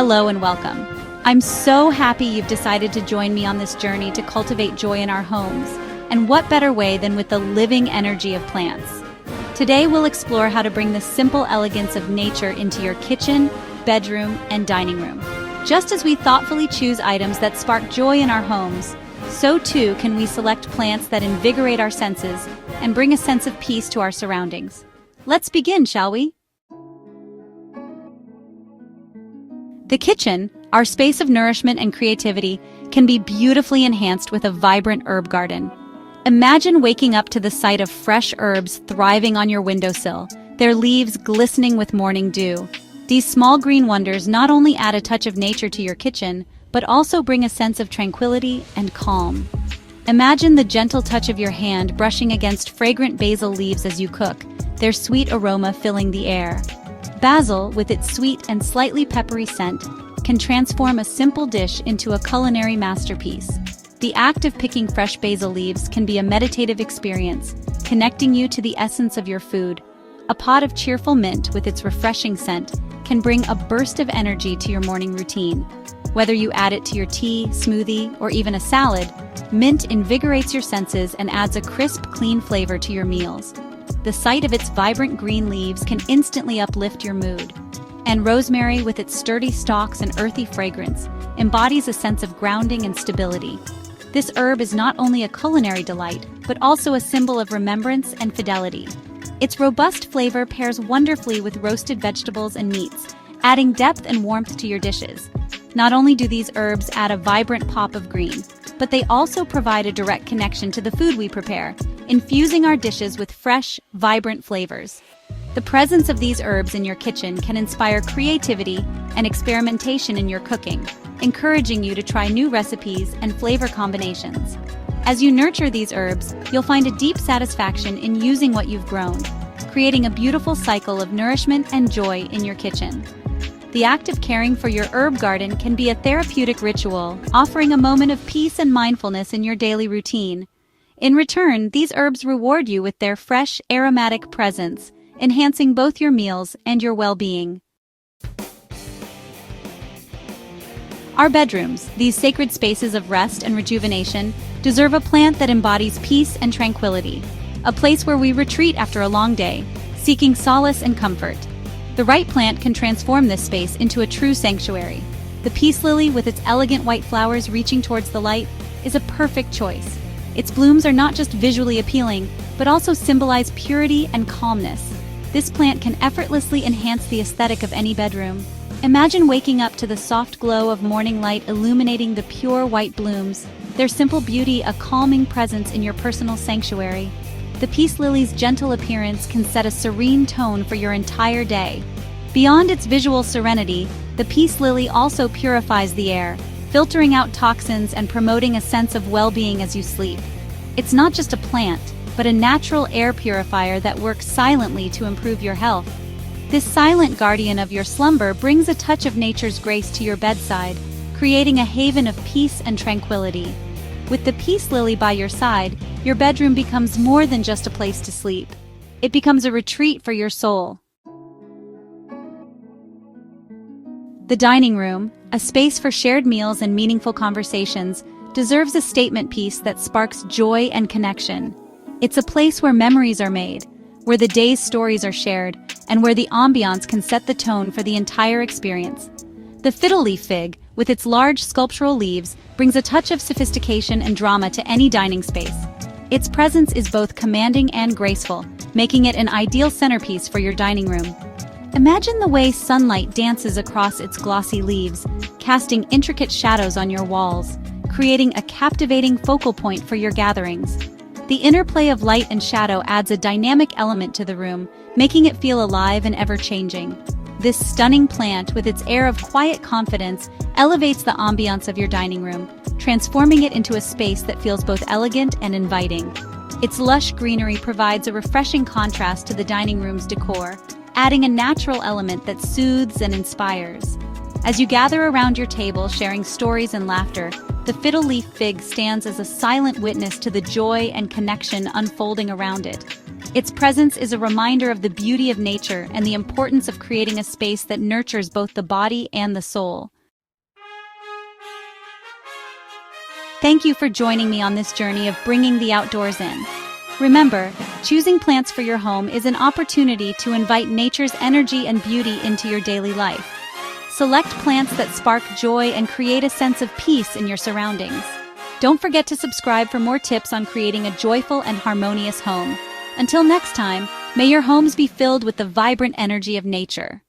Hello and welcome. I'm so happy you've decided to join me on this journey to cultivate joy in our homes. And what better way than with the living energy of plants? Today we'll explore how to bring the simple elegance of nature into your kitchen, bedroom, and dining room. Just as we thoughtfully choose items that spark joy in our homes, so too can we select plants that invigorate our senses and bring a sense of peace to our surroundings. Let's begin, shall we? The kitchen, our space of nourishment and creativity, can be beautifully enhanced with a vibrant herb garden. Imagine waking up to the sight of fresh herbs thriving on your windowsill, their leaves glistening with morning dew. These small green wonders not only add a touch of nature to your kitchen, but also bring a sense of tranquility and calm. Imagine the gentle touch of your hand brushing against fragrant basil leaves as you cook, their sweet aroma filling the air. Basil, with its sweet and slightly peppery scent, can transform a simple dish into a culinary masterpiece. The act of picking fresh basil leaves can be a meditative experience, connecting you to the essence of your food. A pot of cheerful mint with its refreshing scent can bring a burst of energy to your morning routine. Whether you add it to your tea, smoothie, or even a salad, mint invigorates your senses and adds a crisp, clean flavor to your meals. The sight of its vibrant green leaves can instantly uplift your mood. And rosemary, with its sturdy stalks and earthy fragrance, embodies a sense of grounding and stability. This herb is not only a culinary delight, but also a symbol of remembrance and fidelity. Its robust flavor pairs wonderfully with roasted vegetables and meats, adding depth and warmth to your dishes. Not only do these herbs add a vibrant pop of green, but they also provide a direct connection to the food we prepare, infusing our dishes with fresh, vibrant flavors. The presence of these herbs in your kitchen can inspire creativity and experimentation in your cooking, encouraging you to try new recipes and flavor combinations. As you nurture these herbs, you'll find a deep satisfaction in using what you've grown, creating a beautiful cycle of nourishment and joy in your kitchen. The act of caring for your herb garden can be a therapeutic ritual, offering a moment of peace and mindfulness in your daily routine. In return, these herbs reward you with their fresh, aromatic presence, enhancing both your meals and your well-being. Our bedrooms, these sacred spaces of rest and rejuvenation, deserve a plant that embodies peace and tranquility, a place where we retreat after a long day, seeking solace and comfort. The right plant can transform this space into a true sanctuary. The peace lily, with its elegant white flowers reaching towards the light, is a perfect choice. Its blooms are not just visually appealing, but also symbolize purity and calmness. This plant can effortlessly enhance the aesthetic of any bedroom. Imagine waking up to the soft glow of morning light illuminating the pure white blooms, their simple beauty a calming presence in your personal sanctuary. The peace lily's gentle appearance can set a serene tone for your entire day. Beyond its visual serenity, the peace lily also purifies the air, filtering out toxins and promoting a sense of well-being as you sleep. It's not just a plant, but a natural air purifier that works silently to improve your health. This silent guardian of your slumber brings a touch of nature's grace to your bedside, creating a haven of peace and tranquility. With the peace lily by your side, your bedroom becomes more than just a place to sleep. It becomes a retreat for your soul. The dining room, a space for shared meals and meaningful conversations, deserves a statement piece that sparks joy and connection. It's a place where memories are made, where the day's stories are shared, and where the ambiance can set the tone for the entire experience. The fiddle leaf fig, with its large sculptural leaves, brings a touch of sophistication and drama to any dining space. Its presence is both commanding and graceful, making it an ideal centerpiece for your dining room. Imagine the way sunlight dances across its glossy leaves, casting intricate shadows on your walls, creating a captivating focal point for your gatherings. The interplay of light and shadow adds a dynamic element to the room, making it feel alive and ever-changing. This stunning plant, with its air of quiet confidence, elevates the ambiance of your dining room, transforming it into a space that feels both elegant and inviting. Its lush greenery provides a refreshing contrast to the dining room's decor, adding a natural element that soothes and inspires. As you gather around your table sharing stories and laughter, the fiddle leaf fig stands as a silent witness to the joy and connection unfolding around it. Its presence is a reminder of the beauty of nature and the importance of creating a space that nurtures both the body and the soul. Thank you for joining me on this journey of bringing the outdoors in. Remember, choosing plants for your home is an opportunity to invite nature's energy and beauty into your daily life. Select plants that spark joy and create a sense of peace in your surroundings. Don't forget to subscribe for more tips on creating a joyful and harmonious home. Until next time, may your homes be filled with the vibrant energy of nature.